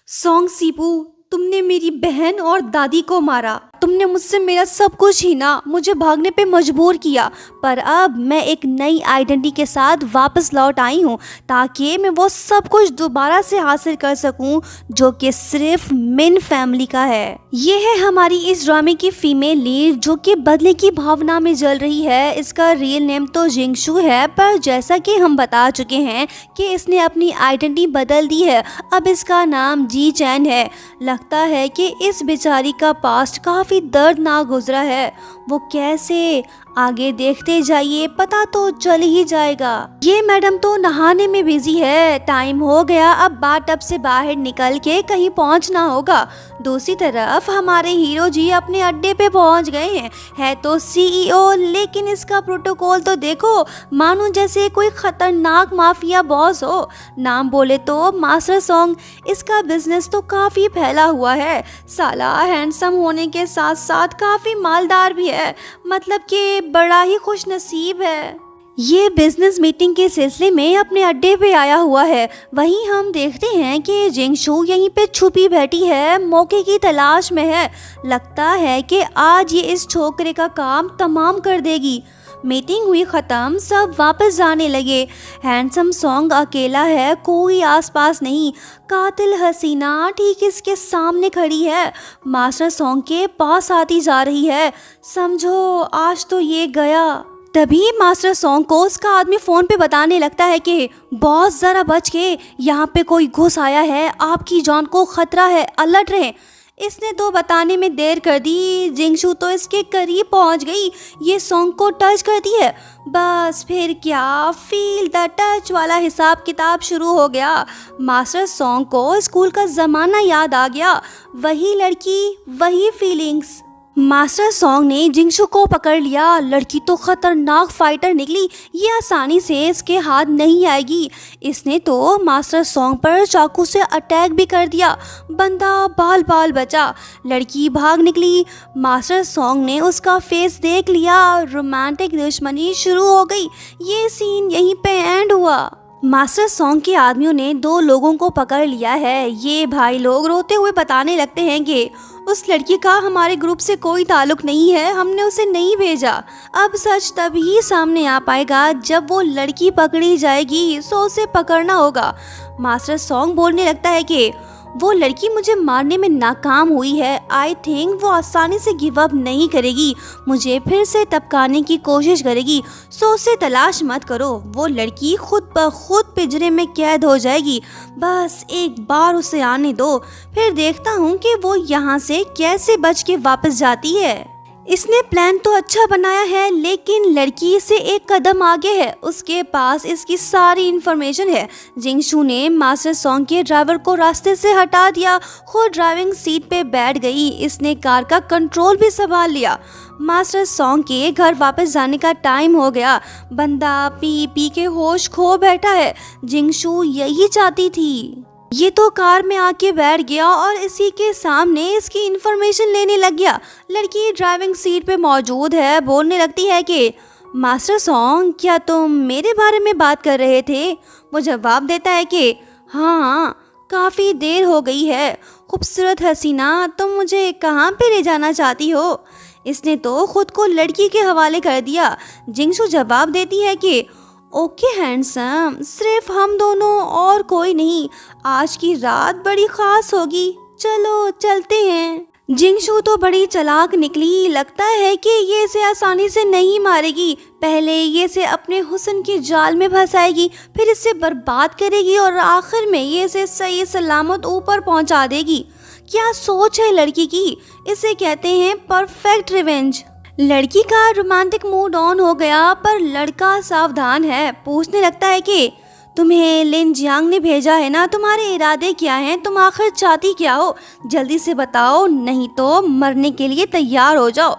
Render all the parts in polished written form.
Song Sipu, तुमने मेरी बहन और दादी को मारा। तुमने मुझसे मेरा सब कुछ छीना, मुझे भागने पे मजबूर किया। पर अब मैं एक नई आइडेंटिटी के साथ वापस लौट आई हूँ ताकि मैं वो सब कुछ दोबारा से हासिल कर सकूँ जो कि सिर्फ मिन फैमिली का है। ये है हमारी इस ड्रामे की फीमेल लीड जो कि बदले की भावना में जल रही है। इसका रियल नेम तो जिंगशू है, पर जैसा कि हम बता चुके हैं कि इसने अपनी आइडेंटिटी बदल दी है। अब इसका नाम जी चैन है। लगता है कि इस बेचारी का पास्ट काफ़ी दर्दनाक गुजरा है। वो कैसे, आगे देखते जाइए, पता तो चल ही जाएगा। ये मैडम तो नहाने में बिजी है, टाइम हो गया, अब बाथटब से बाहर निकल के कहीं पहुंचना होगा। दूसरी तरफ हमारे हीरो जी अपने अड्डे पे पहुंच गए हैं। है तो सीईओ, लेकिन इसका प्रोटोकॉल तो देखो, मानो जैसे कोई खतरनाक माफिया बॉस हो। नाम बोले तो मास्टर सॉन्ग। इसका बिजनेस तो काफ़ी फैला हुआ है। साला हैंडसम होने के साथ साथ काफ़ी मालदार भी है, मतलब कि बड़ा ही खुश नसीब है। ये बिजनेस मीटिंग के सिलसिले में अपने अड्डे पे आया हुआ है। वहीं हम देखते हैं कि जिंगशू यहीं पे छुपी बैठी है, मौके की तलाश में है। लगता है कि आज ये इस छोकरे का काम तमाम कर देगी। मीटिंग हुई ख़त्म, सब वापस जाने लगे। हैंडसम सॉन्ग अकेला है, कोई आसपास नहीं। कातिल हसीना ठीक इसके सामने खड़ी है, मास्टर सॉन्ग के पास आती जा रही है। समझो आज तो ये गया। तभी मास्टर सॉन्ग को उसका आदमी फ़ोन पे बताने लगता है कि बॉस ज़रा बच के, यहाँ पे कोई घुस आया है, आपकी जान को ख़तरा है, अलर्ट रहें। इसने तो बताने में देर कर दी, जिंगशू तो इसके करीब पहुंच गई। ये सॉन्ग को टच करती है, बस फिर क्या, फील द टच वाला हिसाब किताब शुरू हो गया। मास्टर सॉन्ग को स्कूल का ज़माना याद आ गया, वही लड़की, वही फीलिंग्स। मास्टर सॉन्ग ने जिंगशू को पकड़ लिया। लड़की तो खतरनाक फाइटर निकली, ये आसानी से इसके हाथ नहीं आएगी। इसने तो मास्टर सॉन्ग पर चाकू से अटैक भी कर दिया, बंदा बाल बाल बचा। लड़की भाग निकली, मास्टर सॉन्ग ने उसका फेस देख लिया, रोमांटिक दुश्मनी शुरू हो गई। ये सीन यहीं पे एंड हुआ। मास्टर सॉन्ग के आदमियों ने दो लोगों को पकड़ लिया है। ये भाई लोग रोते हुए बताने लगते हैं कि उस लड़की का हमारे ग्रुप से कोई ताल्लुक नहीं है, हमने उसे नहीं भेजा। अब सच तभी सामने आ पाएगा जब वो लड़की पकड़ी जाएगी, सो उसे पकड़ना होगा। मास्टर सॉन्ग बोलने लगता है कि वो लड़की मुझे मारने में नाकाम हुई है। आई थिंक वो आसानी से गिव अप नहीं करेगी, मुझे फिर से टपकाने की कोशिश करेगी। सो उसे तलाश मत करो, वो लड़की खुद ब खुद पिंजरे में कैद हो जाएगी। बस एक बार उसे आने दो, फिर देखता हूँ कि वो यहाँ से कैसे बच के वापस जाती है। इसने प्लान तो अच्छा बनाया है, लेकिन लड़की से एक कदम आगे है। उसके पास इसकी सारी इन्फॉर्मेशन है। जिंगशू ने मास्टर सॉन्ग के ड्राइवर को रास्ते से हटा दिया, खुद ड्राइविंग सीट पे बैठ गई। इसने कार का कंट्रोल भी संभाल लिया। मास्टर सॉन्ग के घर वापस जाने का टाइम हो गया। बंदा पी पी के होश खो बैठा है। जिंगशू यही चाहती थी। ये तो कार में आके बैठ गया और इसी के सामने इसकी इन्फॉर्मेशन लेने लग गया। लड़की ड्राइविंग सीट पे मौजूद है, बोलने लगती है कि मास्टर सॉन्ग, क्या तुम मेरे बारे में बात कर रहे थे? वो जवाब देता है कि हाँ, काफ़ी देर हो गई है। खूबसूरत हसीना, तुम मुझे कहाँ पे ले जाना चाहती हो? इसने तो खुद को लड़की के हवाले कर दिया। जिंगशू जवाब देती है कि ओके हैंडसम, सिर्फ हम दोनों और कोई नहीं। आज की रात बड़ी खास होगी, चलो चलते हैं। जिंगशू तो बड़ी चालाक निकली। लगता है कि ये इसे आसानी से नहीं मारेगी, पहले ये इसे अपने हुस्न के जाल में फंसाएगी, फिर इसे बर्बाद करेगी और आखिर में ये इसे सही सलामत ऊपर पहुंचा देगी। क्या सोच है लड़की की, इसे कहते हैं परफेक्ट रिवेंज। लड़की का रोमांटिक मूड ऑन हो गया, पर लड़का सावधान है। पूछने लगता है कि तुम्हें लिन जियांग ने भेजा है ना, तुम्हारे इरादे क्या हैं, तुम आखिर चाहती क्या हो? जल्दी से बताओ, नहीं तो मरने के लिए तैयार हो जाओ।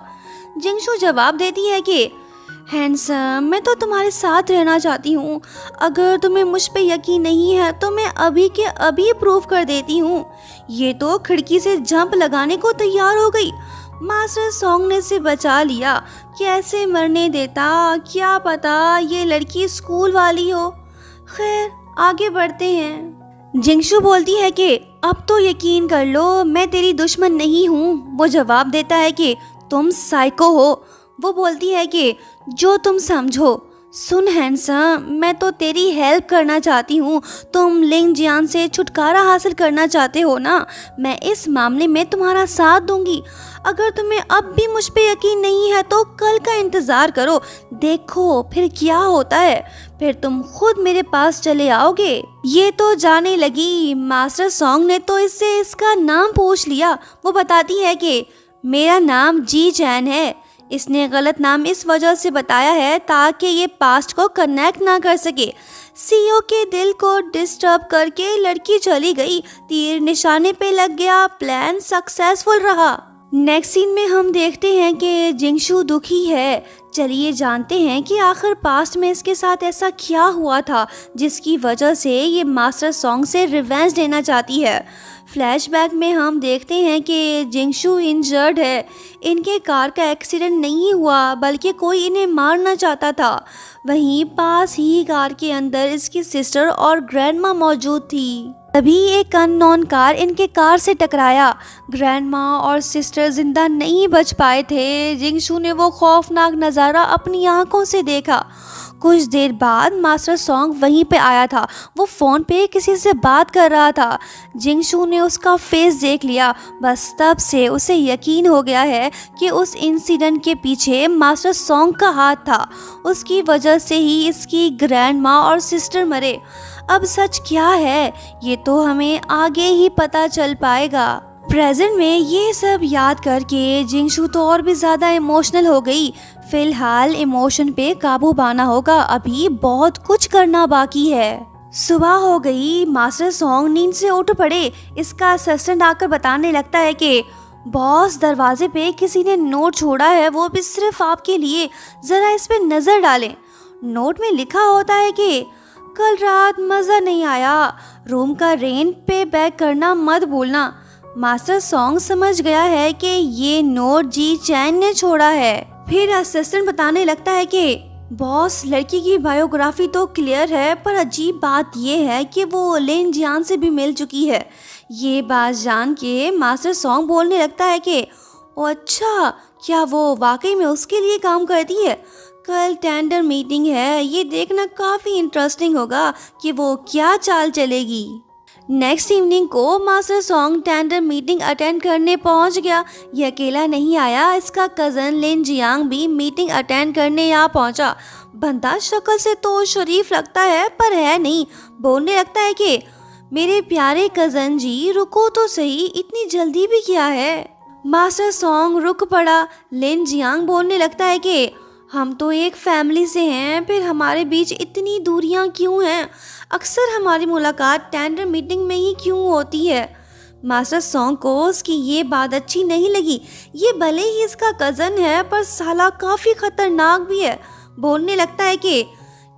जिंगशू जवाब देती है कि हैंडसम, मैं तो तुम्हारे साथ रहना चाहती हूँ। अगर तुम्हें मुझ पे यकीन नहीं है तो मैं अभी के अभी प्रूव कर देती हूँ। ये तो खिड़की से जंप लगाने को तैयार हो गई। मास्टर सॉन्ग ने से बचा लिया, कैसे मरने देता, क्या पता ये लड़की स्कूल वाली हो। खैर आगे बढ़ते हैं। जिंगशू बोलती है कि अब तो यकीन कर लो मैं तेरी दुश्मन नहीं हूँ। वो जवाब देता है कि तुम साइको हो। वो बोलती है कि जो तुम समझो। सुन हैंडसम, मैं तो तेरी हेल्प करना चाहती हूँ। तुम लिंग जियान से छुटकारा हासिल करना चाहते हो ना, मैं इस मामले में तुम्हारा साथ दूंगी। अगर तुम्हें अब भी मुझ पे यकीन नहीं है तो कल का इंतज़ार करो, देखो फिर क्या होता है। फिर तुम खुद मेरे पास चले आओगे। ये तो जाने लगी। मास्टर सॉन्ग ने तो इससे इसका नाम पूछ लिया। वो बताती है कि मेरा नाम जी चैन है। इसने गलत नाम इस वजह से बताया है ताकि ये पास्ट को कनेक्ट ना कर सके। सीईओ के दिल को डिस्टर्ब करके लड़की चली गई। तीर निशाने पे लग गया। प्लान सक्सेसफुल रहा। नेक्स्ट सीन में हम देखते हैं कि जिंगशू दुखी है। चलिए जानते हैं कि आखिर पास्ट में इसके साथ ऐसा क्या हुआ था जिसकी वजह से ये मास्टर सॉन्ग से रिवेंज लेना चाहती है। फ्लैशबैक में हम देखते हैं कि जिंगशू इंजर्ड है। इनके कार का एक्सीडेंट नहीं हुआ बल्कि कोई इन्हें मारना चाहता था। वहीं पास ही कार के अंदर इसकी सिस्टर और ग्रैंडमा मौजूद थी। तभी एक अननोन कार इनके कार से टकराया। ग्रैंडमा और सिस्टर जिंदा नहीं बच पाए थे। जिंगशू ने वो खौफनाक नज़ारा अपनी आंखों से देखा। कुछ देर बाद मास्टर सॉन्ग वहीं पे आया था। वो फ़ोन पे किसी से बात कर रहा था। जिंगशू ने उसका फेस देख लिया। बस तब से उसे यकीन हो गया है कि उस इंसिडेंट के पीछे मास्टर सॉन्ग का हाथ था। उसकी वजह से ही इसकी ग्रैंडमा और सिस्टर मरे। अब सच क्या है ये तो हमें आगे ही पता चल पाएगा। प्रेजेंट में ये सब याद करके जिंगशू तो और भी ज़्यादा इमोशनल हो गई। फिलहाल इमोशन पे काबू पाना होगा, अभी बहुत कुछ करना बाकी है। सुबह हो गई। मास्टर सॉन्ग नींद से उठ पड़े। इसका असिस्टेंट आकर बताने लगता है कि बॉस, दरवाजे पे किसी ने नोट छोड़ा है, वो भी सिर्फ आपके लिए, ज़रा इस पे नज़र डालें। नोट में लिखा होता है कि कल रात मज़ा नहीं आया, रूम का रेंट पे बैक करना मत भूलना। मास्टर सॉन्ग समझ गया है कि ये नोट जी चैन ने छोड़ा है। फिर असिस्टेंट बताने लगता है कि बॉस, लड़की की बायोग्राफी तो क्लियर है पर अजीब बात यह है कि वो लिन जियान से भी मिल चुकी है। ये बात जान के मास्टर सॉन्ग बोलने लगता है कि ओ अच्छा, क्या वो वाकई में उसके लिए काम करती है। कल टेंडर मीटिंग है, ये देखना काफ़ी इंटरेस्टिंग होगा कि वो क्या चाल चलेगी। नेक्स्ट इवनिंग को master song tender meeting attend करने पहुंच गया। ये अकेला नहीं आया, इसका कज़न लिन जियांग भी मीटिंग अटेंड करने यहाँ पहुंचा। बंदा शक्ल से तो शरीफ लगता है पर है नहीं। बोलने लगता है कि मेरे प्यारे कज़न जी, रुको तो सही, इतनी जल्दी भी क्या है। मास्टर सॉन्ग रुक पड़ा। लिन जियांग बोलने लगता है कि हम तो एक फैमिली से हैं, फिर हमारे बीच इतनी दूरियां क्यों हैं। अक्सर हमारी मुलाकात टेंडर मीटिंग में ही क्यों होती है। मास्टर सॉन्ग को उसकी ये बात अच्छी नहीं लगी। ये भले ही इसका कज़न है पर साला काफ़ी ख़तरनाक भी है। बोलने लगता है कि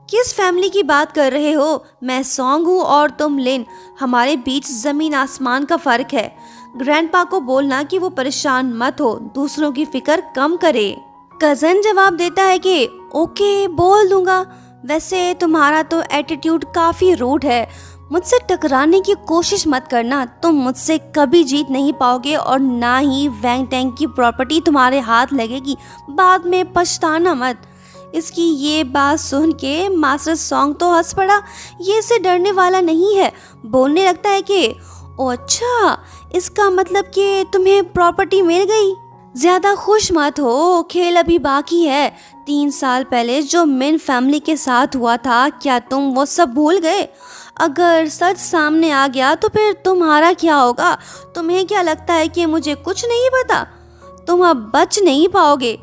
किस फैमिली की बात कर रहे हो। मैं सॉन्ग हूँ और तुम लिन, हमारे बीच ज़मीन आसमान का फ़र्क है। ग्रैंडपा को बोलना कि वो परेशान मत हो, दूसरों की फ़िक्र कम करे। कज़न जवाब देता है कि ओके, बोल दूंगा। वैसे तुम्हारा तो एटीट्यूड काफ़ी रूड है। मुझसे टकराने की कोशिश मत करना, तुम मुझसे कभी जीत नहीं पाओगे और ना ही वैंग टैंग की प्रॉपर्टी तुम्हारे हाथ लगेगी। बाद में पछताना मत। इसकी ये बात सुन के मास्टर सॉन्ग तो हंस पड़ा। ये इससे डरने वाला नहीं है। बोलने लगता है कि ओ अच्छा, इसका मतलब कि तुम्हें प्रॉपर्टी मिल गई। ज़्यादा खुश मत हो, खेल अभी बाकी है। 3 साल पहले जो मिन फैमिली के साथ हुआ था, क्या तुम वो सब भूल गए। अगर सच सामने आ गया तो फिर तुम्हारा क्या होगा। तुम्हें क्या लगता है कि मुझे कुछ नहीं पता। तुम अब बच नहीं पाओगे।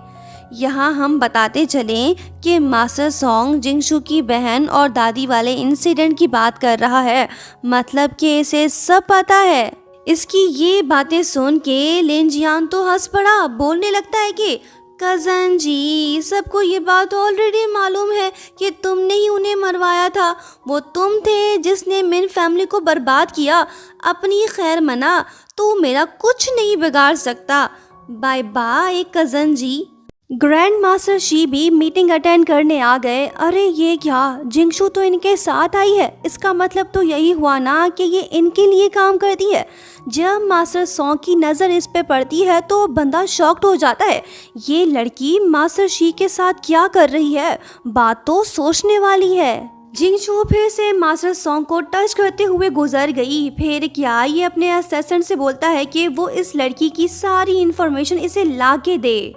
यहाँ हम बताते चलें कि मास्टर सॉन्ग जिंगशू की बहन और दादी वाले इंसिडेंट की बात कर रहा है, मतलब कि इसे सब पता है। इसकी ये बातें सुन के लिन जियान तो हंस पड़ा। बोलने लगता है कि कज़न जी, सबको ये बात ऑलरेडी मालूम है कि तुमने ही उन्हें मरवाया था। वो तुम थे जिसने मिन फैमिली को बर्बाद किया। अपनी खैर मना, तू मेरा कुछ नहीं बिगाड़ सकता। Bye bye cousin ji. Grand master शी भी मीटिंग अटेंड करने आ गए। अरे ये क्या, जिंगशू तो इनके साथ आई है, इसका मतलब तो यही हुआ ना कि ये इनके लिए काम करती है। जब मास्टर सॉन्ग की नज़र इस पे पड़ती है तो बंदा शॉक्ड हो जाता है। ये लड़की मास्टर शी के साथ क्या कर रही है, बात तो सोचने वाली है। जिंगशू फिर से मास्टर सॉन्ग को टच करते हुए गुजर गई। फिर क्या, ये अपने असिस्टेंट से बोलता है कि वो इस लड़की की सारी इंफॉर्मेशन इसे ला के दे।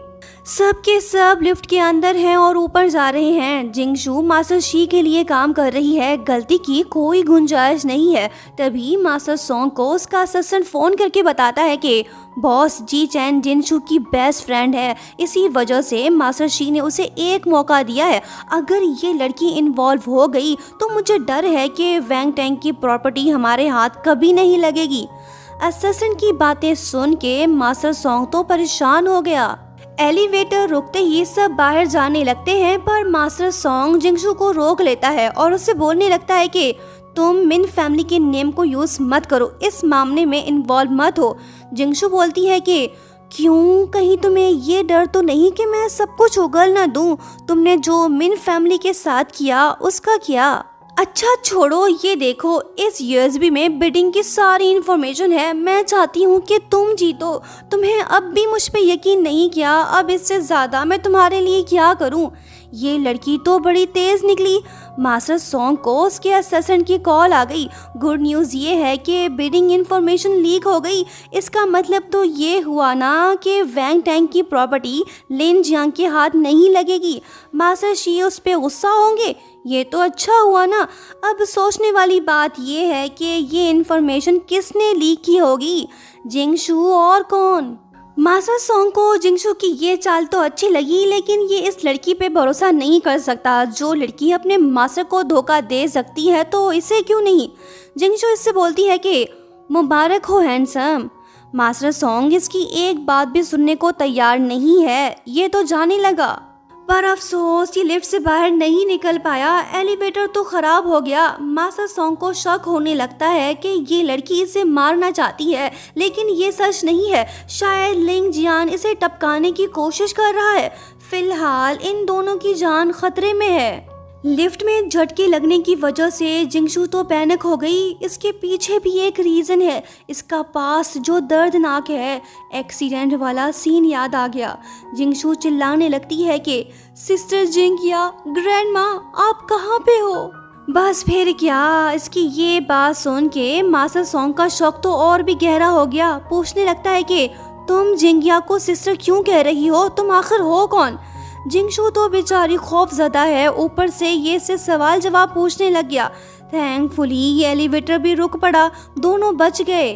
सब के सब लिफ्ट के अंदर हैं और ऊपर जा रहे हैं। जिंगशू मास्टर शी के लिए काम कर रही है, गलती की कोई गुंजाइश नहीं है। तभी मास्टर सॉन्ग को उसका असिस्टेंट फोन करके बताता है कि बॉस, जी चैन जिंगशू की बेस्ट फ्रेंड है, इसी वजह से मास्टर शी ने उसे एक मौका दिया है। अगर ये लड़की इन्वॉल्व हो गई तो मुझे डर है कि वैंग टैंग की प्रॉपर्टी हमारे हाथ कभी नहीं लगेगी। असिस्टेंट की बातें सुन के मास्टर सॉन्ग तो परेशान हो गया। एलिवेटर रुकते ही सब बाहर जाने लगते हैं, पर मास्टर सॉन्ग जिंगशू को रोक लेता है और उससे बोलने लगता है कि तुम मिन फैमिली के नेम को यूज मत करो, इस मामले में इन्वॉल्व मत हो। जिंगशू बोलती है कि क्यों, कहीं तुम्हें ये डर तो नहीं कि मैं सब कुछ उगल ना दूं? तुमने जो मिन फैमिली के साथ किया उसका क्या? अच्छा छोड़ो, ये देखो, इस यूएसबी में बिडिंग की सारी इन्फॉर्मेशन है। मैं चाहती हूँ कि तुम जीतो। तुम्हें अब भी मुझ पे यकीन नहीं किया, अब इससे ज़्यादा मैं तुम्हारे लिए क्या करूँ? ये लड़की तो बड़ी तेज़ निकली। मास्टर सॉन्ग को उसके असिस्टेंट की कॉल आ गई। गुड न्यूज़ ये है कि बिडिंग इन्फॉर्मेशन लीक हो गई। इसका मतलब तो ये हुआ ना कि वैंग टैंग की प्रॉपर्टी लिन जियांग के हाथ नहीं लगेगी। मास्टर शी उस पे गुस्सा होंगे। ये तो अच्छा हुआ ना। अब सोचने वाली बात ये है कि ये इन्फॉर्मेशन किसने लीक की होगी, जिंगशू और कौन? मास्टर सॉन्ग को जिंगशू की ये चाल तो अच्छी लगी, लेकिन ये इस लड़की पे भरोसा नहीं कर सकता। जो लड़की अपने मास्टर को धोखा दे सकती है तो इसे क्यों नहीं? जिंगशू इससे बोलती है कि मुबारक हो हैंडसम। मास्टर सॉन्ग इसकी एक बात भी सुनने को तैयार नहीं है। ये तो जाने लगा, पर अफसोस ये लिफ्ट से बाहर नहीं निकल पाया। एलिवेटर तो खराब हो गया। मास्टर सॉन्ग को शक होने लगता है कि ये लड़की इसे मारना चाहती है, लेकिन ये सच नहीं है। शायद लिंग जियान इसे टपकाने की कोशिश कर रहा है। फिलहाल इन दोनों की जान खतरे में है। लिफ्ट में झटके लगने की वजह से जिंगशू तो पैनिक हो गई। इसके पीछे भी एक रीज़न है। इसका पास जो दर्दनाक है, एक्सीडेंट वाला सीन याद आ गया। जिंगशू चिल्लाने लगती है कि सिस्टर जिंगिया, ग्रैंड माँ, आप कहाँ पे हो? बस फिर क्या, इसकी ये बात सुन के मास्टर सॉन्ग का शौक तो और भी गहरा हो गया। पूछने लगता है कि तुम जिंगिया को सिस्टर क्यों कह रही हो? तुम आखिर हो कौन? जिंगशू तो बेचारी खौफजदा है, ऊपर से ये से सवाल जवाब पूछने लग गया। थैंकफुली ये एलिवेटर भी रुक पड़ा, दोनों बच गए।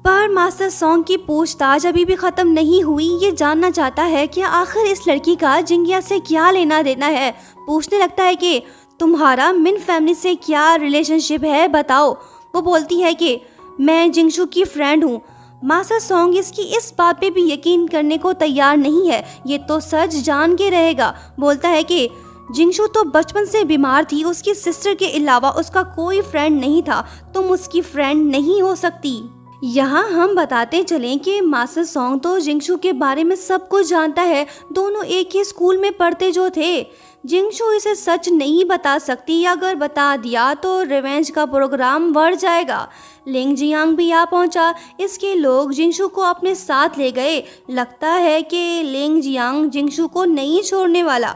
पर मास्टर सॉन्ग की पूछताछ अभी भी खत्म नहीं हुई। ये जानना चाहता है कि आखिर इस लड़की का जिंगिया से क्या लेना देना है। पूछने लगता है कि तुम्हारा मिन फैमिली से क्या रिलेशनशिप है, बताओ। वो बोलती है कि मैं जिंगशू की फ्रेंड हूँ। मास्टर सॉन्ग इसकी इस बात पे भी यकीन करने को तैयार नहीं है। ये तो सच जान के रहेगा। बोलता है कि जिंगशू तो बचपन से बीमार थी, उसकी सिस्टर के अलावा उसका कोई फ्रेंड नहीं था। तुम उसकी फ्रेंड नहीं हो सकती। यहाँ हम बताते चलें कि मास्टर सॉन्ग तो जिंगशू के बारे में सब कुछ जानता है। दोनों एक ही स्कूल में पढ़ते जो थे। जिंगशू इसे सच नहीं बता सकती, अगर बता दिया तो रिवेंज का प्रोग्राम बढ़ जाएगा। लिंग जियांग भी आ पहुंचा। इसके लोग जिंगशू को अपने साथ ले गए। लगता है कि लिंग जियांग जिंगशू को नहीं छोड़ने वाला।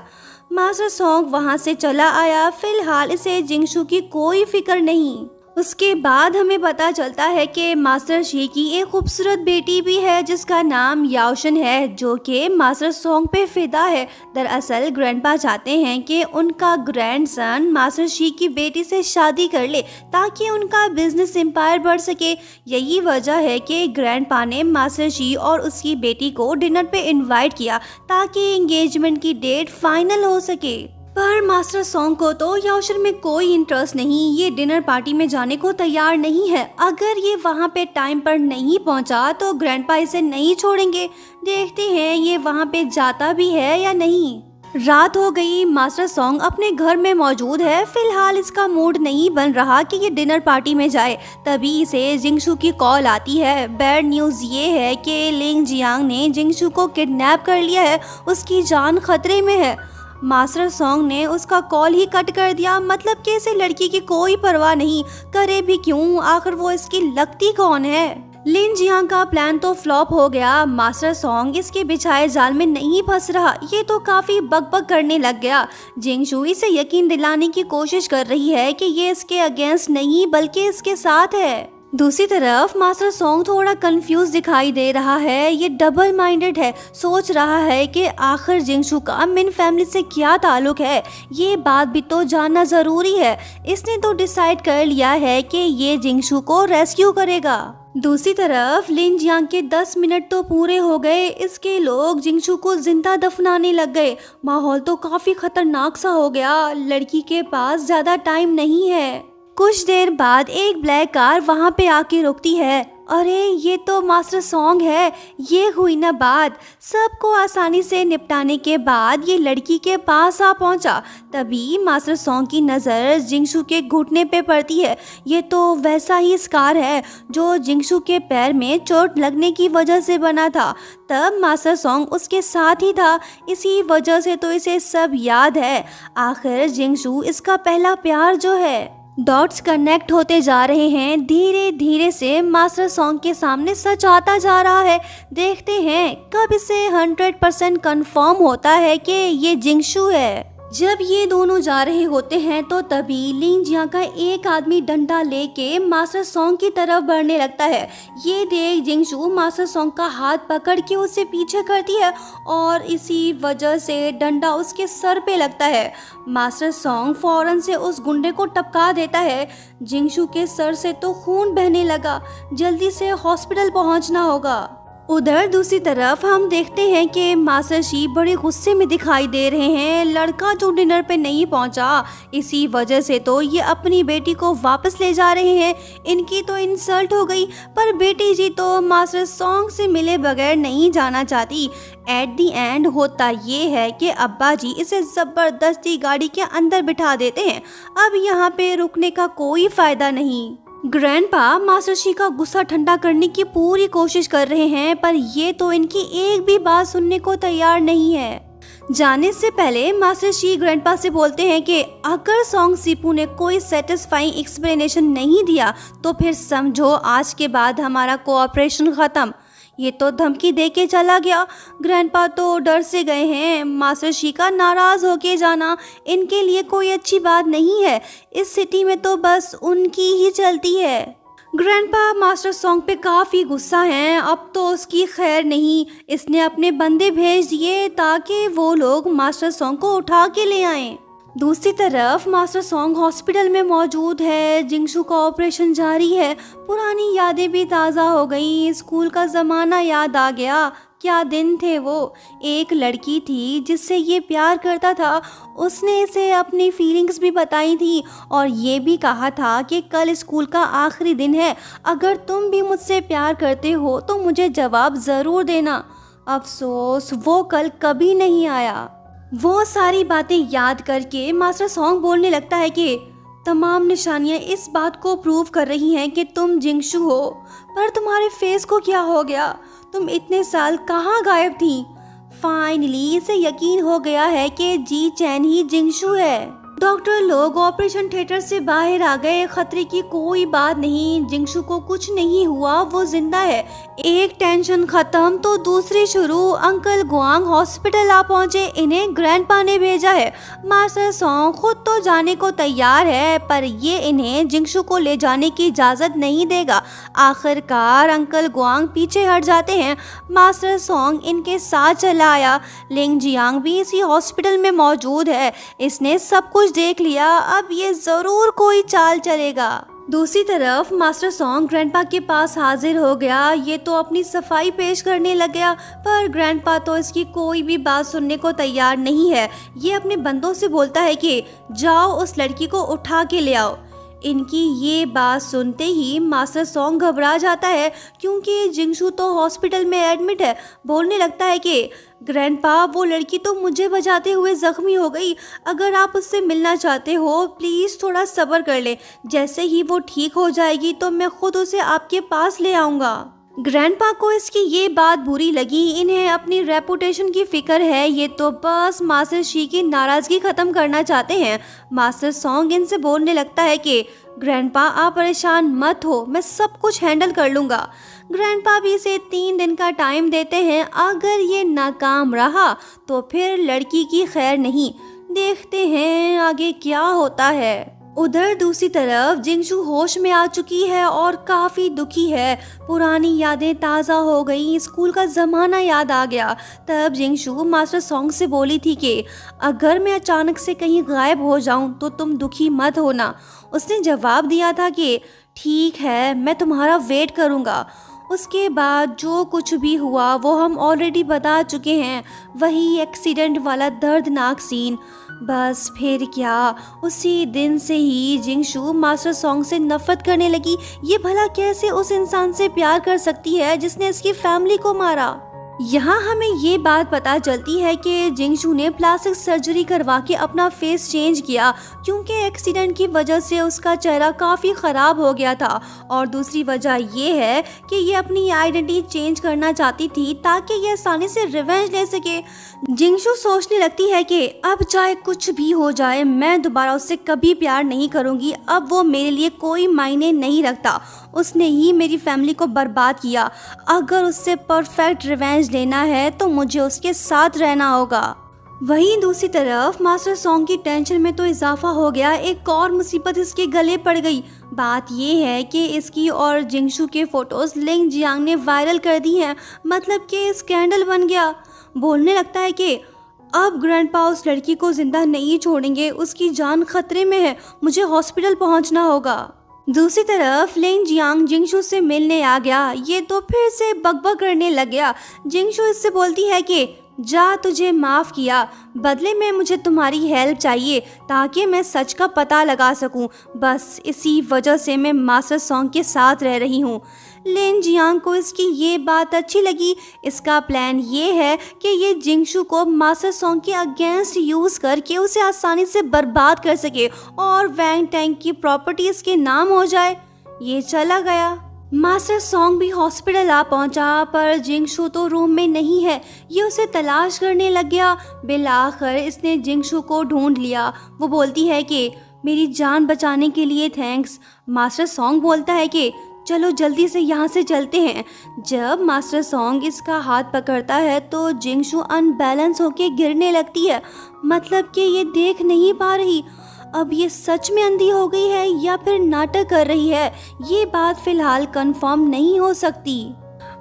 मास्टर सॉन्ग वहां से चला आया। फिलहाल इसे जिंगशू की कोई फिक्र नहीं। उसके बाद हमें पता चलता है कि मास्टर शी की एक खूबसूरत बेटी भी है जिसका नाम याओशन है, जो कि मास्टर सॉन्ग पे फिदा है। दरअसल ग्रैंडपा चाहते हैं कि उनका ग्रैंडसन मास्टर शी की बेटी से शादी कर ले ताकि उनका बिजनेस एम्पायर बढ़ सके। यही वजह है कि ग्रैंडपा ने मास्टर शी और उसकी बेटी को डिनर पे इनवाइट किया ताकि एंगेजमेंट की डेट फाइनल हो सके। पर मास्टर सॉन्ग को तो याओशन में कोई इंटरेस्ट नहीं। ये डिनर पार्टी में जाने को तैयार नहीं है। अगर ये वहाँ पे टाइम पर नहीं पहुँचा तो ग्रैंडपा इसे नहीं छोड़ेंगे। देखते हैं ये वहाँ पे जाता भी है या नहीं। रात हो गई, मास्टर सॉन्ग अपने घर में मौजूद है। फिलहाल इसका मूड नहीं बन रहा कि ये डिनर पार्टी में जाए। तभी इसे जिंगशू की कॉल आती है। बैड न्यूज़ ये है कि लिंग जियांग ने जिंगशू को किडनैप कर लिया है, उसकी जान खतरे में है। मास्टर सॉन्ग ने उसका कॉल ही कट कर दिया, मतलब कि इसे लड़की की कोई परवाह नहीं, करे भी क्यों, आखिर वो इसकी लगती कौन है। लिन जियांग का प्लान तो फ्लॉप हो गया। मास्टर सॉन्ग इसके बिछाए जाल में नहीं फंस रहा, ये तो काफी बकबक करने लग गया। जिंगशू इसे यकीन दिलाने की कोशिश कर रही है कि ये इसके अगेंस्ट नहीं बल्कि इसके साथ है। दूसरी तरफ मास्टर सॉन्ग थोड़ा कंफ्यूज दिखाई दे रहा है। ये डबल माइंडेड है, सोच रहा है कि आखिर जिंगशू का मिन फैमिली से क्या ताल्लुक है, ये बात भी तो जानना जरूरी है। इसने तो डिसाइड कर लिया है कि ये जिंगशू को रेस्क्यू करेगा। दूसरी तरफ लिन जियांग के 10 मिनट तो पूरे हो गए, इसके लोग जिंगशू को जिंदा दफनाने लग गए। माहौल तो काफी खतरनाक सा हो गया। लड़की के पास ज्यादा टाइम नहीं है। कुछ देर बाद एक ब्लैक कार वहां पे आके रुकती है। अरे ये तो मास्टर सॉन्ग है। ये हुई ना बात। सबको आसानी से निपटाने के बाद ये लड़की के पास आ पहुंचा। तभी मास्टर सॉन्ग की नज़र जिंगशू के घुटने पे पड़ती है। ये तो वैसा ही स्कार है जो जिंगशू के पैर में चोट लगने की वजह से बना था। तब मास्टर सॉन्ग उसके साथ ही था, इसी वजह से तो इसे सब याद है। आखिर जिंगशू इसका पहला प्यार जो है। डॉट्स कनेक्ट होते जा रहे हैं। धीरे धीरे से मास्टर सॉन्ग के सामने सच आता जा रहा है। देखते हैं कब इसे 100% कंफर्म होता है कि ये जिंगशू है। जब ये दोनों जा रहे होते हैं तो तभी लिन जियांग का एक आदमी डंडा लेके मास्टर सॉन्ग की तरफ बढ़ने लगता है। ये देख जिंगशू मास्टर सॉन्ग का हाथ पकड़ के उसे पीछे करती है और इसी वजह से डंडा उसके सर पे लगता है। मास्टर सॉन्ग फौरन से उस गुंडे को टपका देता है। जिंगशू के सर से तो खून बहने लगा, जल्दी से हॉस्पिटल पहुंचना होगा। उधर दूसरी तरफ हम देखते हैं कि मास्टर शी बड़े गुस्से में दिखाई दे रहे हैं। लड़का जो डिनर पे नहीं पहुंचा, इसी वजह से तो ये अपनी बेटी को वापस ले जा रहे हैं। इनकी तो इंसल्ट हो गई, पर बेटी जी तो मास्टर सॉन्ग से मिले बगैर नहीं जाना चाहती। एट दी एंड होता ये है कि अब्बा जी इसे जबरदस्ती गाड़ी के अंदर बिठा देते हैं। अब यहाँ पे रुकने का कोई फायदा नहीं। ग्रैंडपा मास्टर शी का गुस्सा ठंडा करने की पूरी कोशिश कर रहे हैं, पर ये तो इनकी एक भी बात सुनने को तैयार नहीं है। जाने से पहले मास्टर शी ग्रैंडपा से बोलते हैं कि अगर सॉन्ग सीपू ने कोई सेटिस्फाइंग एक्सप्लेनेशन नहीं दिया तो फिर समझो आज के बाद हमारा कोऑपरेशन खत्म। ये तो धमकी दे के चला गया। ग्रैंडपा तो डर से गए हैं। मास्टर शी का नाराज होके जाना इनके लिए कोई अच्छी बात नहीं है। इस सिटी में तो बस उनकी ही चलती है। ग्रैंडपा मास्टर सॉन्ग पे काफ़ी गुस्सा हैं। अब तो उसकी खैर नहीं। इसने अपने बंदे भेज दिए ताकि वो लोग मास्टर सॉन्ग को उठा के ले आएं। दूसरी तरफ मास्टर सॉन्ग हॉस्पिटल में मौजूद है। जिंगशू का ऑपरेशन जारी है। पुरानी यादें भी ताज़ा हो गई। स्कूल का ज़माना याद आ गया। क्या दिन थे वो। एक लड़की थी जिससे ये प्यार करता था। उसने इसे अपनी फीलिंग्स भी बताई थी और ये भी कहा था कि कल स्कूल का आखिरी दिन है, अगर तुम भी मुझसे प्यार करते हो तो मुझे जवाब ज़रूर देना। अफसोस वो कल कभी नहीं आया। वो सारी बातें याद करके मास्टर सॉन्ग बोलने लगता है कि तमाम निशानियां इस बात को प्रूव कर रही हैं कि तुम जिंगशू हो, पर तुम्हारे फेस को क्या हो गया? तुम इतने साल कहाँ गायब थी? फाइनली इसे यकीन हो गया है कि जी चैन ही जिंगशू है। डॉक्टर लोग ऑपरेशन थिएटर से बाहर आ गए। खतरे की कोई बात नहीं, जिंगशू को कुछ नहीं हुआ, वो जिंदा है। एक टेंशन खत्म तो दूसरी शुरू। अंकल गुआंग हॉस्पिटल आ पहुंचे, इन्हें ग्रैंडपा ने भेजा है। मास्टर सॉन्ग खुद तो जाने को तैयार है, पर ये इन्हें जिंगशू को ले जाने की इजाज़त नहीं देगा। आखिरकार अंकल गुआंग पीछे हट जाते हैं। मास्टर सॉन्ग इनके साथ चला आया। लिंग जियांग भी इसी हॉस्पिटल में मौजूद है। इसने सब कुछ देख लिया, अब ये ज़रूर कोई चाल चलेगा। दूसरी तरफ मास्टर सॉन्ग ग्रैंडपा के पास हाजिर हो गया। ये तो अपनी सफाई पेश करने लग गया, पर ग्रैंडपा तो इसकी कोई भी बात सुनने को तैयार नहीं है। ये अपने बंदों से बोलता है कि जाओ उस लड़की को उठा के ले आओ। इनकी ये बात सुनते ही मास्टर सॉन्ग घबरा जाता है क्योंकि जिंगशू तो हॉस्पिटल में एडमिट है। बोलने लगता है कि ग्रैंडपा, वो लड़की तो मुझे बजाते हुए जख्मी हो गई। अगर आप उससे मिलना चाहते हो प्लीज़ थोड़ा सब्र कर ले। जैसे ही वो ठीक हो जाएगी तो मैं खुद उसे आपके पास ले आऊँगा। ग्रैंडपा को इसकी ये बात बुरी लगी। इन्हें अपनी रेपुटेशन की फिक्र है। ये तो बस मास्टर शी की नाराज़गी ख़त्म करना चाहते हैं। मास्टर सॉन्ग इनसे बोलने लगता है कि ग्रैंडपा, आप परेशान मत हो, मैं सब कुछ हैंडल कर लूँगा। ग्रैंडपा भी इसे 3 दिन का टाइम देते हैं। अगर ये नाकाम रहा तो फिर लड़की की खैर नहीं। देखते हैं आगे क्या होता है। उधर दूसरी तरफ जिंगशू होश में आ चुकी है और काफ़ी दुखी है। पुरानी यादें ताज़ा हो गई, स्कूल का ज़माना याद आ गया। तब जिंगशू मास्टर सॉन्ग से बोली थी कि अगर मैं अचानक से कहीं गायब हो जाऊं तो तुम दुखी मत होना। उसने जवाब दिया था कि ठीक है, मैं तुम्हारा वेट करूंगा। उसके बाद जो कुछ भी हुआ वो हम ऑलरेडी बता चुके हैं। वही एक्सीडेंट वाला दर्दनाक सीन। बस फिर क्या, उसी दिन से ही जिंगशू मास्टर सॉन्ग से नफरत करने लगी। ये भला कैसे उस इंसान से प्यार कर सकती है जिसने इसकी फैमिली को मारा। यहाँ हमें ये बात पता चलती है कि जिंगशू ने प्लास्टिक सर्जरी करवा के अपना फेस चेंज किया क्योंकि एक्सीडेंट की वजह से उसका चेहरा काफ़ी ख़राब हो गया था। और दूसरी वजह ये है कि ये अपनी आइडेंटिटी चेंज करना चाहती थी ताकि ये आसानी से रिवेंज ले सके। जिंगशू सोचने लगती है कि अब चाहे कुछ भी हो जाए मैं दोबारा उससे कभी प्यार नहीं करूँगी। अब वो मेरे लिए कोई मायने नहीं रखता। उसने ही मेरी फैमिली को बर्बाद किया। अगर उससे परफेक्ट रिवेंज लेना है तो मुझे उसके साथ रहना होगा। वहीं दूसरी तरफ मास्टर सॉन्ग की टेंशन में तो इजाफा हो गया। एक और मुसीबत इसके गले पड़ गई। बात ये है कि इसकी और जिंगशू के फोटोज लिंग जियांग ने वायरल कर दी हैं। मतलब कि स्कैंडल बन गया। बोलने लगता है कि अब ग्रैंडपा उस लड़की को जिंदा नहीं छोड़ेंगे, उसकी जान खतरे में है, मुझे हॉस्पिटल पहुंचना होगा। दूसरी तरफ लिंग जियांग जिंगशू से मिलने आ गया। ये तो फिर से बकबक करने लग गया। जिंगशू इससे बोलती है कि जा, तुझे माफ़ किया, बदले में मुझे तुम्हारी हेल्प चाहिए ताकि मैं सच का पता लगा सकूं। बस इसी वजह से मैं मास्टर सॉन्ग के साथ रह रही हूं। लिन जियांग को इसकी ये बात अच्छी लगी। इसका प्लान ये है कि ये जिंगशू को मास्टर सॉन्ग के अगेंस्ट यूज़ करके उसे आसानी से बर्बाद कर सके और वैंग टैंग की प्रॉपर्टी इसके नाम हो जाए। ये चला गया। मास्टर सॉन्ग भी हॉस्पिटल आ पहुंचा पर जिंगशू तो रूम में नहीं है। ये उसे तलाश करने लग गया। बिलाखिर इसने जिंगशू को ढूंढ लिया। वो बोलती है कि मेरी जान बचाने के लिए थैंक्स। मास्टर सॉन्ग बोलता है कि चलो जल्दी से यहाँ से चलते हैं। जब मास्टर सॉन्ग इसका हाथ पकड़ता है तो जिंगशू अनबैलेंस होके गिरने लगती है। मतलब कि ये देख नहीं पा रही। अब ये सच में अंधी हो गई है या फिर नाटक कर रही है, ये बात फिलहाल कंफर्म नहीं हो सकती।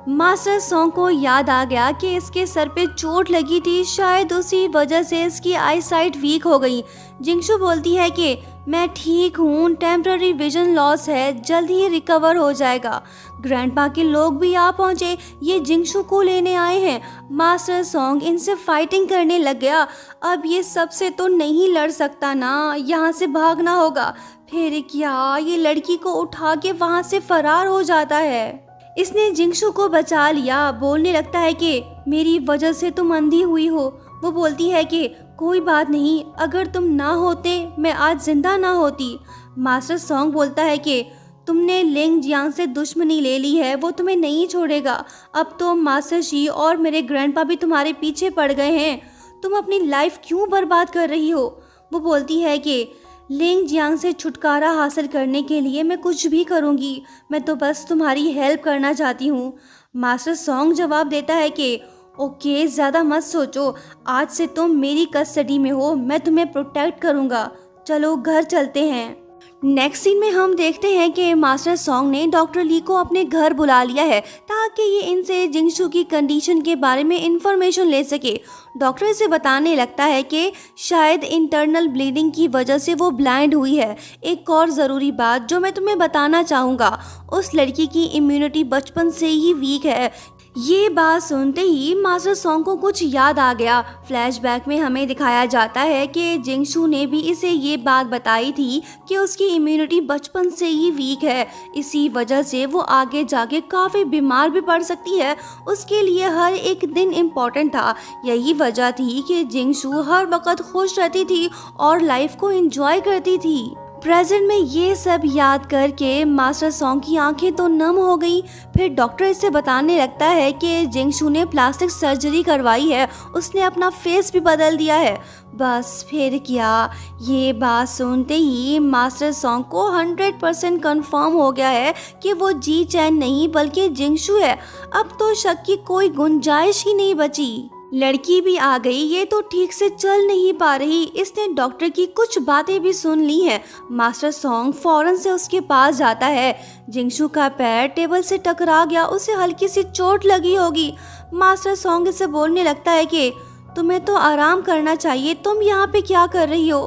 मास्टर सॉन्ग को याद आ गया कि इसके सर पे चोट लगी थी। शायद उसी वजह से इसकी आई साइट वीक हो गई। जिंगशू बोलती है कि मैं ठीक हूँ, टेम्पररी विजन लॉस है, जल्द ही रिकवर हो जाएगा। ग्रैंडपा के लोग भी आ पहुँचे। ये जिंगशू को लेने आए हैं। मास्टर सॉन्ग इनसे फाइटिंग करने लग गया। अब ये सबसे तो नहीं लड़ सकता ना, यहाँ से भागना होगा। फिर क्या, ये लड़की को उठा के वहाँ से फरार हो जाता है। इसने जिंगशू को बचा लिया। बोलने लगता है कि मेरी वजह से तुम अंधी हुई हो। वो बोलती है कि कोई बात नहीं, अगर तुम ना होते मैं आज जिंदा ना होती। मास्टर सॉन्ग बोलता है कि तुमने लिंग जियांग से दुश्मनी ले ली है, वो तुम्हें नहीं छोड़ेगा। अब तो मास्टर शी और मेरे ग्रैंडपा भी तुम्हारे पीछे पड़ गए हैं। तुम अपनी लाइफ क्यों बर्बाद कर रही हो। वो बोलती है कि लिंग जियांग से छुटकारा हासिल करने के लिए मैं कुछ भी करूंगी। मैं तो बस तुम्हारी हेल्प करना चाहती हूँ। मास्टर सॉन्ग जवाब देता है कि ओके, ज़्यादा मत सोचो, आज से तुम मेरी कस्टडी में हो, मैं तुम्हें प्रोटेक्ट करूँगा। चलो घर चलते हैं। नेक्स्ट सीन में हम देखते हैं कि मास्टर सॉन्ग ने डॉक्टर ली को अपने घर बुला लिया है ताकि ये इनसे जिंगशू की कंडीशन के बारे में इंफॉर्मेशन ले सके। डॉक्टर इसे बताने लगता है कि शायद इंटरनल ब्लीडिंग की वजह से वो ब्लाइंड हुई है। एक और ज़रूरी बात जो मैं तुम्हें बताना चाहूँगा, उस लड़की की इम्यूनिटी बचपन से ही वीक है। ये बात सुनते ही मास्टर सॉन्ग को कुछ याद आ गया। फ्लैशबैक में हमें दिखाया जाता है कि जिंगशू ने भी इसे ये बात बताई थी कि उसकी इम्यूनिटी बचपन से ही वीक है, इसी वजह से वो आगे जाके काफ़ी बीमार भी पड़ सकती है। उसके लिए हर एक दिन इम्पोर्टेंट था। यही वजह थी कि जिंगशू हर वक्त खुश रहती थी और लाइफ को एंजॉय करती थी। प्रेजेंट में ये सब याद करके मास्टर सॉन्ग की आंखें तो नम हो गई। फिर डॉक्टर इसे बताने लगता है कि जिंगशू ने प्लास्टिक सर्जरी करवाई है, उसने अपना फेस भी बदल दिया है। बस फिर क्या, ये बात सुनते ही मास्टर सॉन्ग को 100% कंफर्म हो गया है कि वो जी चैन नहीं बल्कि जिंगशू है। अब तो शक की कोई गुंजाइश ही नहीं बची। लड़की भी आ गई, ये तो ठीक से चल नहीं पा रही। इसने डॉक्टर की कुछ बातें भी सुन ली हैं। मास्टर सॉन्ग फौरन से उसके पास जाता है। जिंगशू का पैर टेबल से टकरा गया, उसे हल्की सी चोट लगी होगी। मास्टर सॉन्ग इसे बोलने लगता है कि तुम्हें तो आराम करना चाहिए, तुम यहाँ पे क्या कर रही हो।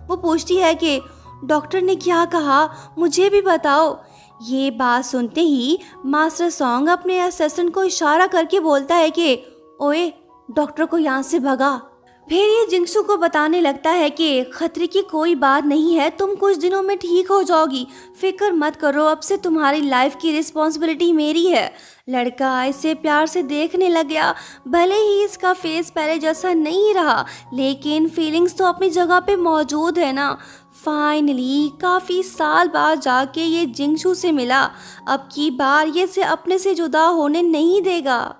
वो पूछती है कि डॉक्टर ने क्या कहा, मुझे भी बताओ। ये बात सुनते ही मास्टर सॉन्ग अपने असिस्टेंट को इशारा करके बोलता है कि ओए, डॉक्टर को यहाँ से भगा। फिर ये जिंगशू को बताने लगता है कि खतरे की कोई बात नहीं है, तुम कुछ दिनों में ठीक हो जाओगी, फिक्र मत करो, अब से तुम्हारी लाइफ की रिस्पॉन्सिबिलिटी मेरी है। लड़का इसे प्यार से देखने लग गया। भले ही इसका फेस पहले जैसा नहीं रहा, लेकिन फीलिंग्स तो अपनी जगह पे मौजूद है ना। फाइनली काफ़ी साल बाद जाके ये जिंगशू से मिला। अब की बार ये इसे अपने से जुदा होने नहीं देगा।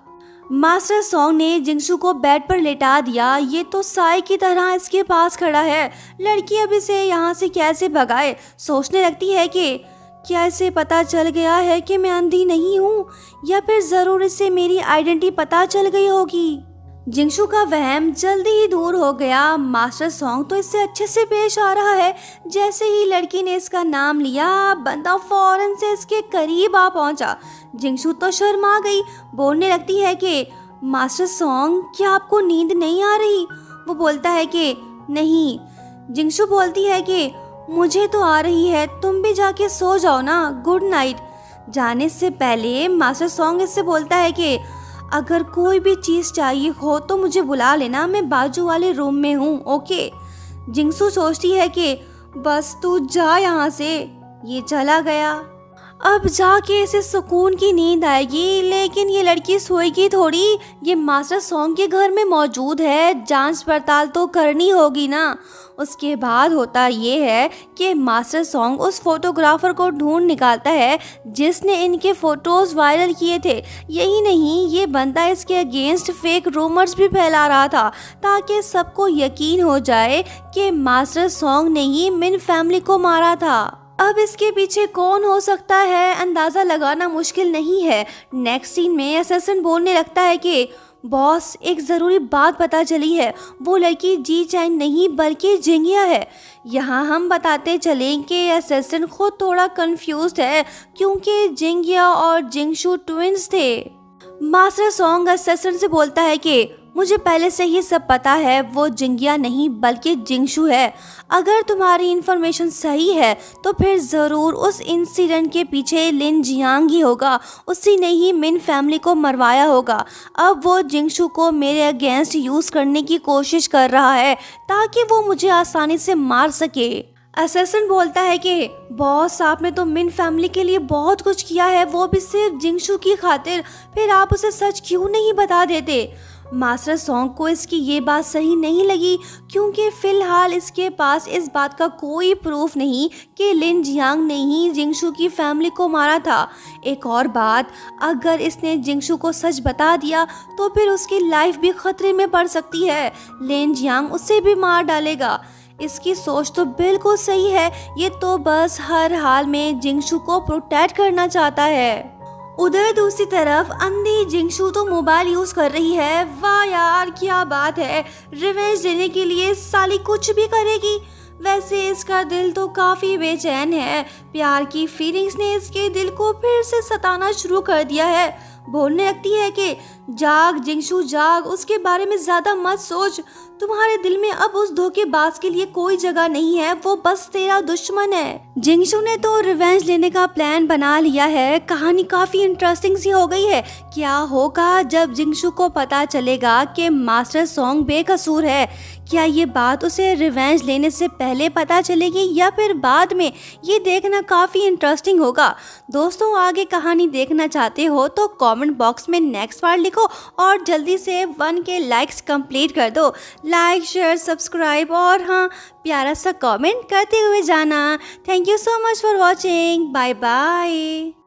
मास्टर सॉन्ग ने जिंगशू को बेड पर लेटा दिया। ये तो साई की तरह इसके पास खड़ा है। लड़की अब इसे यहाँ से कैसे भगाए, सोचने लगती है कि क्या इसे पता चल गया है कि मैं अंधी नहीं हूँ, या फिर ज़रूर इसे मेरी आइडेंटिटी पता चल गई होगी। जिंगशू का वहम जल्दी ही दूर हो गया। मास्टर सॉन्ग तो इससे अच्छे से पेश आ रहा है। जैसे ही लड़की ने इसका नाम लिया, बंदा फौरन से इसके करीब आ पहुंचा। जिंगशू तो शर्मा गई, बोलने लगती है कि मास्टर सॉन्ग, क्या आपको नींद नहीं आ रही। वो बोलता है कि नहीं। जिंगशू बोलती है कि मुझे तो आ रही है, तुम भी जाके सो जाओ ना, गुड नाइट। जाने से पहले मास्टर सॉन्ग इससे बोलता है कि अगर कोई भी चीज़ चाहिए हो तो मुझे बुला लेना, मैं बाजू वाले रूम में हूँ, ओके। जिंगशू सोचती है कि बस तू जा यहाँ से। ये चला गया। अब जाके इसे सुकून की नींद आएगी, लेकिन ये लड़की सोएगी थोड़ी। ये मास्टर सॉन्ग के घर में मौजूद है, जांच पड़ताल तो करनी होगी ना। उसके बाद होता ये है कि मास्टर सॉन्ग उस फोटोग्राफर को ढूंढ निकालता है जिसने इनके फोटोज वायरल किए थे। यही नहीं, ये बंदा इसके अगेंस्ट फेक रूमर्स भी फैला रहा था, ताकि सबको यकीन हो जाए कि मास्टर सॉन्ग ने ही मिन फैमिली को मारा था। अब इसके पीछे कौन हो सकता है, अंदाज़ा लगाना मुश्किल नहीं है। नेक्स्ट सीन में असिस्टेंट बोलने लगता है कि बॉस, एक ज़रूरी बात पता चली है, वो लड़की जी चैन नहीं बल्कि जिंगिया है। यहाँ हम बताते चलें कि असिस्टेंट खुद थोड़ा कंफ्यूज्ड है, क्योंकि जिंगिया और जिंगशू ट्विंस थे। मास्टर सॉन्ग असिस्टेंट से बोलता है कि मुझे पहले से ही सब पता है, वो जिंगिया नहीं बल्कि जिंगशू है। अगर तुम्हारी इन्फॉर्मेशन सही है तो फिर ज़रूर उस इंसिडेंट के पीछे लिन जियांग ही होगा, उसी ने ही मिन फैमिली को मरवाया होगा। अब वो जिंगशू को मेरे अगेंस्ट यूज़ करने की कोशिश कर रहा है ताकि वो मुझे आसानी से मार सके। असिस्टेंट बोलता है कि बॉस, आपने तो मिन फैमिली के लिए बहुत कुछ किया है, वो भी सिर्फ जिंगशू की खातिर, फिर आप उसे सच क्यों नहीं बता देते। मास्टर सॉन्ग को इसकी ये बात सही नहीं लगी, क्योंकि फ़िलहाल इसके पास इस बात का कोई प्रूफ नहीं कि लिन जियांग ने ही जिंगशू की फैमिली को मारा था। एक और बात, अगर इसने जिंगशू को सच बता दिया तो फिर उसकी लाइफ भी खतरे में पड़ सकती है। लिन जियांग उसे भी मार डालेगा। इसकी सोच तो बिल्कुल सही है, ये तो बस हर हाल में जिंगशू को प्रोटेक्ट करना चाहता है। उधर दूसरी तरफ अंधी जिंगशू तो मोबाइल यूज़ कर रही है। वाह यार, क्या बात है, रिवेंज लेने के लिए साली कुछ भी करेगी। वैसे इसका दिल तो काफ़ी बेचैन है, प्यार की फीलिंग्स ने इसके दिल को फिर से सताना शुरू कर दिया है। बोलने लगती है कि जाग जिंगशु जाग, उसके बारे में ज्यादा मत सोच। तुम्हारे दिल में अब उस धोखेबाज के लिए कोई जगह नहीं है, वो बस तेरा दुश्मन है। जिंगशु ने तो रिवेंज लेने का प्लान बना लिया है। कहानी काफी इंटरेस्टिंग सी हो गई है। क्या होगा जब जिंगशु को पता चलेगा कि मास्टर सॉन्ग बेकसूर है? क्या ये बात उसे रिवेंज लेने से पहले पता चलेगी या फिर बाद में? ये देखना काफी इंटरेस्टिंग होगा। दोस्तों, आगे कहानी देखना चाहते हो तो कमेंट बॉक्स में नेक्स्ट पार्ट लिखो और जल्दी से 1K लाइक्स कंप्लीट कर दो। लाइक शेयर सब्सक्राइब और हाँ, प्यारा सा कमेंट करते हुए जाना। Thank you so much for watching. Bye bye.